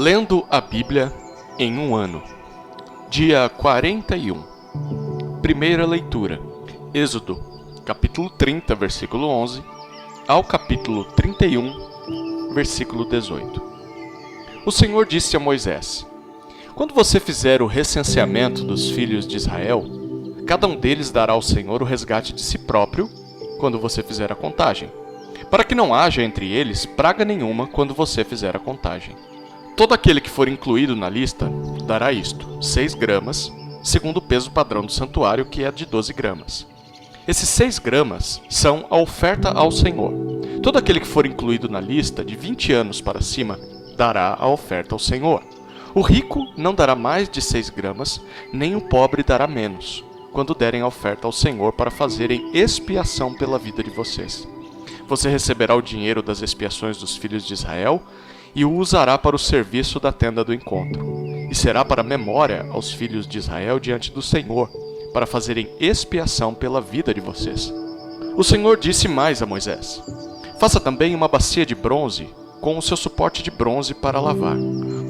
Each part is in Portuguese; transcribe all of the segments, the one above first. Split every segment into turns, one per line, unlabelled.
Lendo a Bíblia em um ano. Dia 41. Primeira leitura. Êxodo, capítulo 30, versículo 11, ao capítulo 31, versículo 18. O Senhor disse a Moisés: Quando você fizer o recenseamento dos filhos de Israel, cada um deles dará ao Senhor o resgate de si próprio quando você fizer a contagem, para que não haja entre eles praga nenhuma quando você fizer a contagem. Todo aquele que for incluído na lista dará isto, 6 gramas, segundo o peso padrão do santuário, que é de 12 gramas. Esses 6 gramas são a oferta ao Senhor. Todo aquele que for incluído na lista de 20 anos para cima dará a oferta ao Senhor. O rico não dará mais de 6 gramas, nem o pobre dará menos, quando derem a oferta ao Senhor para fazerem expiação pela vida de vocês. Você receberá o dinheiro das expiações dos filhos de Israel e o usará para o serviço da tenda do encontro, e será para memória aos filhos de Israel diante do Senhor, para fazerem expiação pela vida de vocês. O Senhor disse mais a Moisés: Faça também uma bacia de bronze com o seu suporte de bronze para lavar.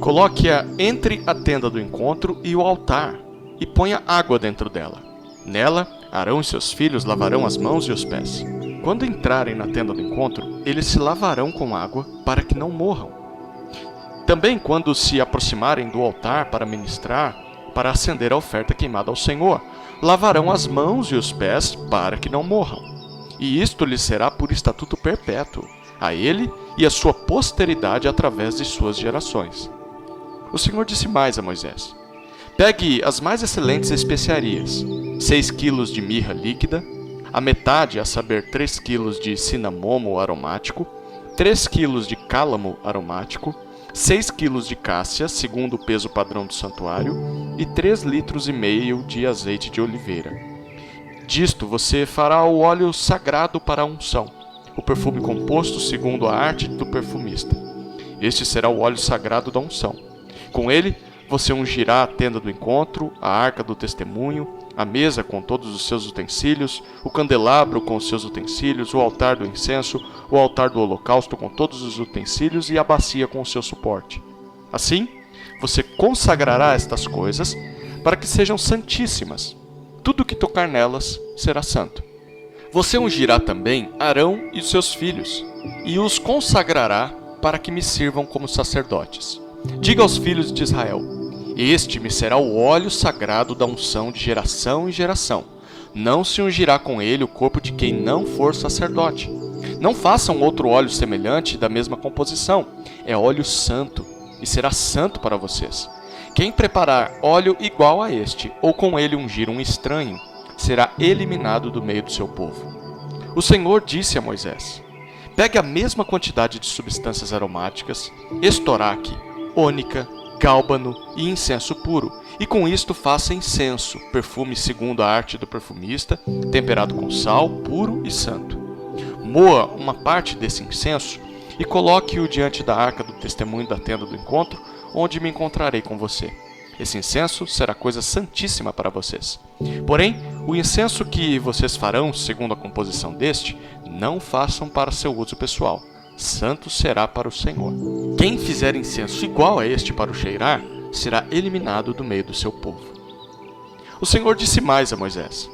Coloque-a entre a tenda do encontro e o altar, e ponha água dentro dela. Nela, Arão e seus filhos lavarão as mãos e os pés. Quando entrarem na tenda do encontro, eles se lavarão com água para que não morram. Também quando se aproximarem do altar para ministrar, para acender a oferta queimada ao Senhor, lavarão as mãos e os pés para que não morram. E isto lhes será por estatuto perpétuo, a ele e a sua posteridade através de suas gerações. O Senhor disse mais a Moisés: Pegue as mais excelentes especiarias, 6 quilos de mirra líquida, a metade, a saber 3 quilos de cinamomo aromático, 3 quilos de cálamo aromático, 6 quilos de cássia, segundo o peso padrão do santuário, e 3,5 litros de azeite de oliveira. Disto você fará o óleo sagrado para a unção, o perfume composto segundo a arte do perfumista. Este será o óleo sagrado da unção. Com ele, você ungirá a tenda do encontro, a arca do testemunho, a mesa com todos os seus utensílios, o candelabro com os seus utensílios, o altar do incenso, o altar do holocausto com todos os utensílios e a bacia com o seu suporte. Assim, você consagrará estas coisas para que sejam santíssimas. Tudo que tocar nelas será santo. Você ungirá também Arão e seus filhos, e os consagrará para que me sirvam como sacerdotes. Diga aos filhos de Israel: Este me será o óleo sagrado da unção de geração em geração. Não se ungirá com ele o corpo de quem não for sacerdote. Não façam outro óleo semelhante da mesma composição. É óleo santo, e será santo para vocês. Quem preparar óleo igual a este, ou com ele ungir um estranho, será eliminado do meio do seu povo. O Senhor disse a Moisés: Pegue a mesma quantidade de substâncias aromáticas, estoraque, ônica, gálbano e incenso puro, e com isto faça incenso, perfume segundo a arte do perfumista, temperado com sal, puro e santo. Moa uma parte desse incenso e coloque-o diante da arca do testemunho da tenda do encontro, onde me encontrarei com você. Esse incenso será coisa santíssima para vocês. Porém, o incenso que vocês farão, segundo a composição deste, não façam para seu uso pessoal. Santo será para o Senhor. Quem fizer incenso igual a este para o cheirar, será eliminado do meio do seu povo. O Senhor disse mais a Moisés: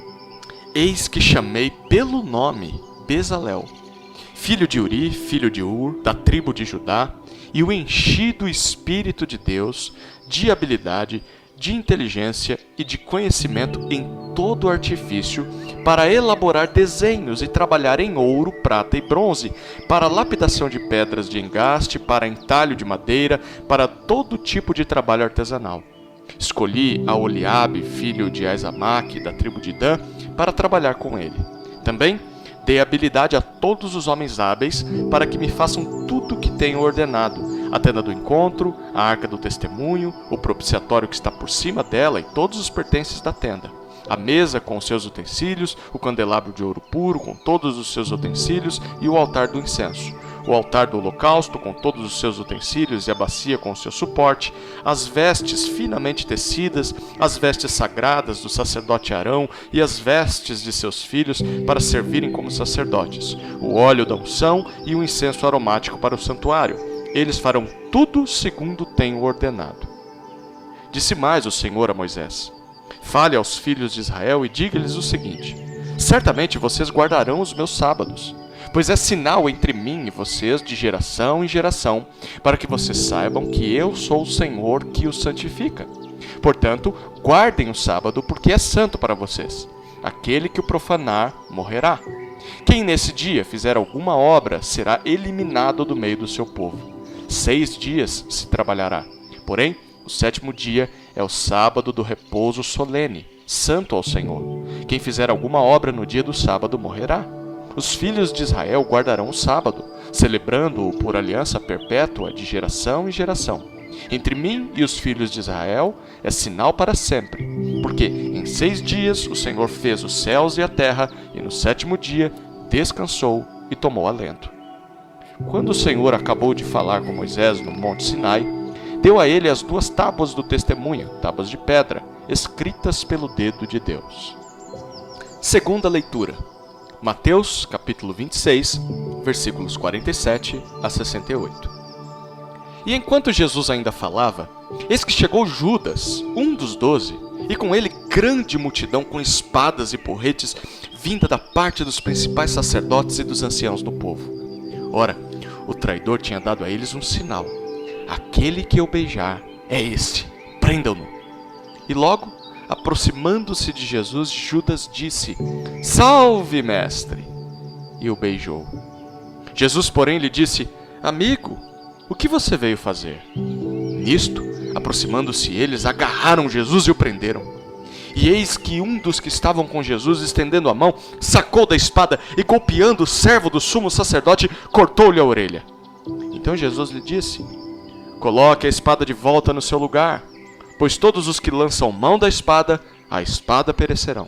Eis que chamei pelo nome Bezalel, filho de Uri, filho de Ur, da tribo de Judá, e o enchi do Espírito de Deus, de habilidade, de inteligência e de conhecimento em todo artifício, para elaborar desenhos e trabalhar em ouro, prata e bronze, para lapidação de pedras de engaste, para entalho de madeira, para todo tipo de trabalho artesanal. Escolhi a Oliabe, filho de Aizamaque, da tribo de Dan, para trabalhar com ele. Também dei habilidade a todos os homens hábeis para que me façam tudo o que tenho ordenado: a tenda do encontro, a arca do testemunho, o propiciatório que está por cima dela e todos os pertences da tenda, a mesa com os seus utensílios, o candelabro de ouro puro com todos os seus utensílios e o altar do incenso, o altar do holocausto com todos os seus utensílios e a bacia com o seu suporte, as vestes finamente tecidas, as vestes sagradas do sacerdote Arão e as vestes de seus filhos para servirem como sacerdotes, o óleo da unção e o incenso aromático para o santuário, eles farão tudo segundo tenho ordenado. Disse mais o Senhor a Moisés: fale aos filhos de Israel e diga-lhes o seguinte: certamente vocês guardarão os meus sábados, pois é sinal entre mim e vocês de geração em geração, para que vocês saibam que eu sou o Senhor que os santifica. Portanto, guardem o sábado, porque é santo para vocês. Aquele que o profanar morrerá. Quem nesse dia fizer alguma obra será eliminado do meio do seu povo. 6 dias se trabalhará. Porém, o 7º dia é o sábado do repouso solene, santo ao Senhor. Quem fizer alguma obra no dia do sábado morrerá. Os filhos de Israel guardarão o sábado, celebrando-o por aliança perpétua de geração em geração. Entre mim e os filhos de Israel é sinal para sempre, porque em 6 dias o Senhor fez os céus e a terra, e no 7º dia descansou e tomou alento. Quando o Senhor acabou de falar com Moisés no Monte Sinai, deu a ele as 2 tábuas do testemunho, tábuas de pedra, escritas pelo dedo de Deus. Segunda leitura. Mateus, capítulo 26, versículos 47 a 68. E enquanto Jesus ainda falava, eis que chegou Judas, um dos 12, e com ele grande multidão com espadas e porretes, vinda da parte dos principais sacerdotes e dos anciãos do povo. Ora, o traidor tinha dado a eles um sinal: aquele que eu beijar é este, prendam-no. E logo, aproximando-se de Jesus, Judas disse: salve, mestre! E o beijou. Jesus, porém, lhe disse: amigo, o que você veio fazer? Nisto, aproximando-se eles, agarraram Jesus e o prenderam. E eis que um dos que estavam com Jesus, estendendo a mão, sacou da espada e, golpeando o servo do sumo sacerdote, cortou-lhe a orelha. Então Jesus lhe disse: coloque a espada de volta no seu lugar, pois todos os que lançam mão da espada, a espada perecerão.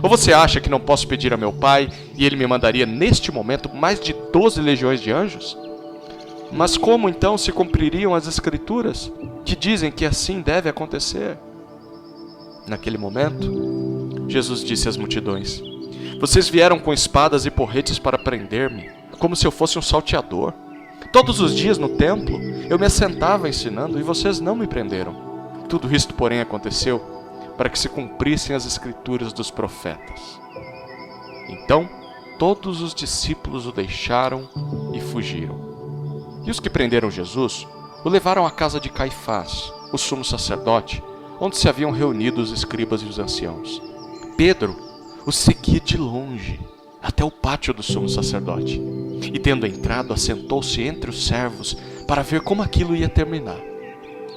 Ou você acha que não posso pedir a meu Pai, e ele me mandaria neste momento mais de 12 legiões de anjos? Mas como então se cumpririam as Escrituras, que dizem que assim deve acontecer? Naquele momento, Jesus disse às multidões: vocês vieram com espadas e porretes para prender-me, como se eu fosse um salteador. Todos os dias no templo, eu me assentava ensinando e vocês não me prenderam. Tudo isto, porém, aconteceu para que se cumprissem as Escrituras dos profetas. Então, todos os discípulos o deixaram e fugiram. E os que prenderam Jesus o levaram à casa de Caifás, o sumo sacerdote, onde se haviam reunido os escribas e os anciãos. Pedro o seguia de longe, até o pátio do sumo sacerdote. E tendo entrado, assentou-se entre os servos, para ver como aquilo ia terminar.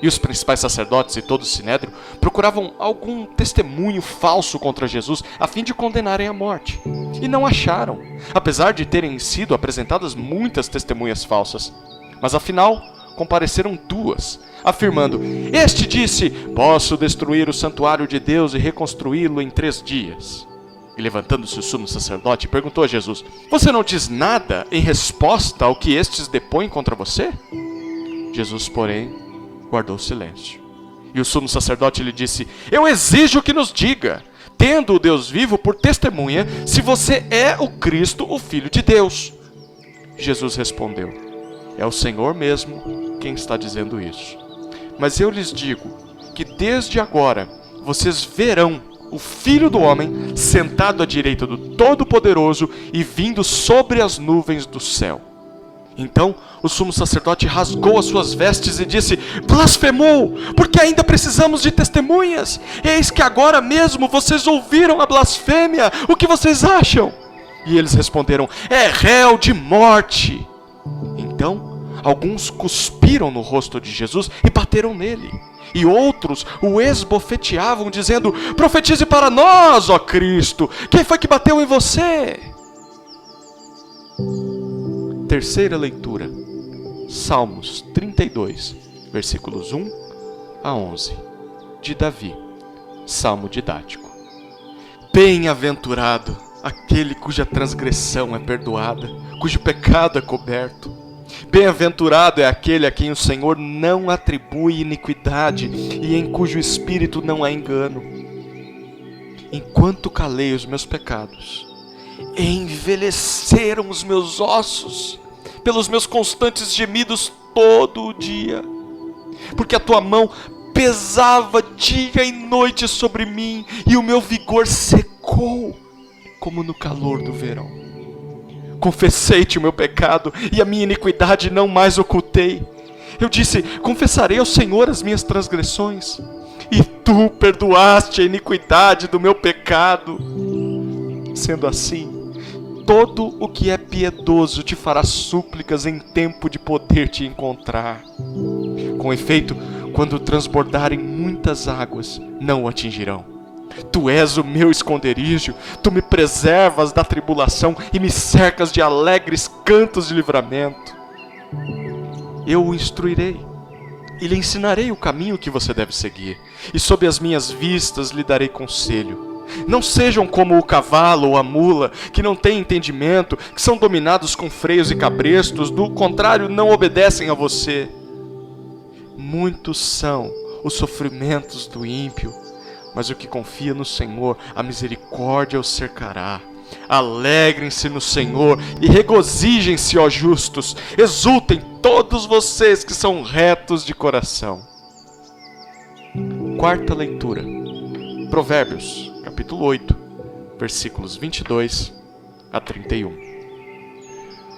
E os principais sacerdotes e todo o sinédrio procuravam algum testemunho falso contra Jesus, a fim de condenarem à morte. E não acharam, apesar de terem sido apresentadas muitas testemunhas falsas. Mas afinal, compareceram 2, afirmando: este disse: posso destruir o santuário de Deus e reconstruí-lo em 3 dias. E levantando-se o sumo sacerdote, perguntou a Jesus: você não diz nada em resposta ao que estes depõem contra você? Jesus, porém, guardou silêncio. E o sumo sacerdote lhe disse: eu exijo que nos diga, tendo o Deus vivo por testemunha, se você é o Cristo, o Filho de Deus. Jesus respondeu: é o Senhor mesmo quem está dizendo isso. Mas eu lhes digo que desde agora vocês verão o Filho do Homem sentado à direita do Todo-Poderoso e vindo sobre as nuvens do céu. Então o sumo sacerdote rasgou as suas vestes e disse: blasfemou, porque ainda precisamos de testemunhas. Eis que agora mesmo vocês ouviram a blasfêmia. O que vocês acham? E eles responderam: é réu de morte. Então, alguns cuspiram no rosto de Jesus e bateram nele. E outros o esbofeteavam, dizendo: profetize para nós, ó Cristo, quem foi que bateu em você? Terceira leitura. Salmos 32, versículos 1 a 11, de Davi, salmo didático. Bem-aventurado aquele cuja transgressão é perdoada, cujo pecado é coberto. Bem-aventurado é aquele a quem o Senhor não atribui iniquidade e em cujo espírito não há engano. Enquanto calei os meus pecados, envelheceram os meus ossos. Pelos meus constantes gemidos, todo o dia, porque a tua mão pesava dia e noite sobre mim, e o meu vigor secou como no calor do verão. Confessei-te o meu pecado, e a minha iniquidade não mais ocultei. Eu disse: confessarei ao Senhor as minhas transgressões, e tu perdoaste a iniquidade do meu pecado. Sendo assim, todo o que é piedoso te fará súplicas em tempo de poder te encontrar. Com efeito, quando transbordarem muitas águas, não o atingirão. Tu és o meu esconderijo, tu me preservas da tribulação e me cercas de alegres cantos de livramento. Eu o instruirei e lhe ensinarei o caminho que você deve seguir, e sob as minhas vistas lhe darei conselho. Não sejam como o cavalo ou a mula, que não têm entendimento, que são dominados com freios e cabrestos, do contrário, não obedecem a você. Muitos são os sofrimentos do ímpio, mas o que confia no Senhor, a misericórdia o cercará. Alegrem-se no Senhor e regozijem-se, ó justos. Exultem todos vocês que são retos de coração. Quarta leitura. Provérbios, capítulo 8, versículos 22 a 31.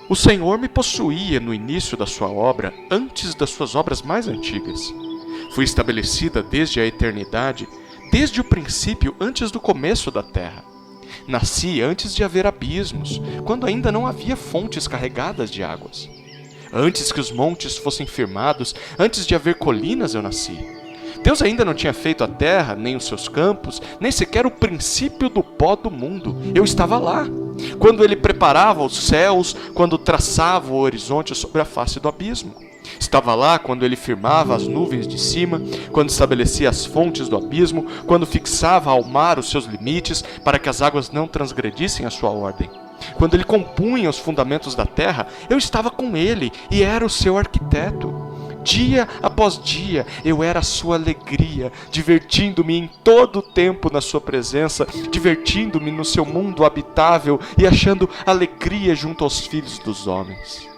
O Senhor me possuía no início da sua obra, antes das suas obras mais antigas. Fui estabelecida desde a eternidade, desde o princípio, antes do começo da terra. Nasci antes de haver abismos, quando ainda não havia fontes carregadas de águas. Antes que os montes fossem firmados, antes de haver colinas eu nasci. Deus ainda não tinha feito a terra, nem os seus campos, nem sequer o princípio do pó do mundo. Eu estava lá, quando Ele preparava os céus, quando traçava o horizonte sobre a face do abismo. Estava lá quando Ele firmava as nuvens de cima, quando estabelecia as fontes do abismo, quando fixava ao mar os seus limites, para que as águas não transgredissem a sua ordem. Quando Ele compunha os fundamentos da terra, eu estava com Ele e era o seu arquiteto. Dia após dia eu era a sua alegria, divertindo-me em todo o tempo na sua presença, divertindo-me no seu mundo habitável e achando alegria junto aos filhos dos homens.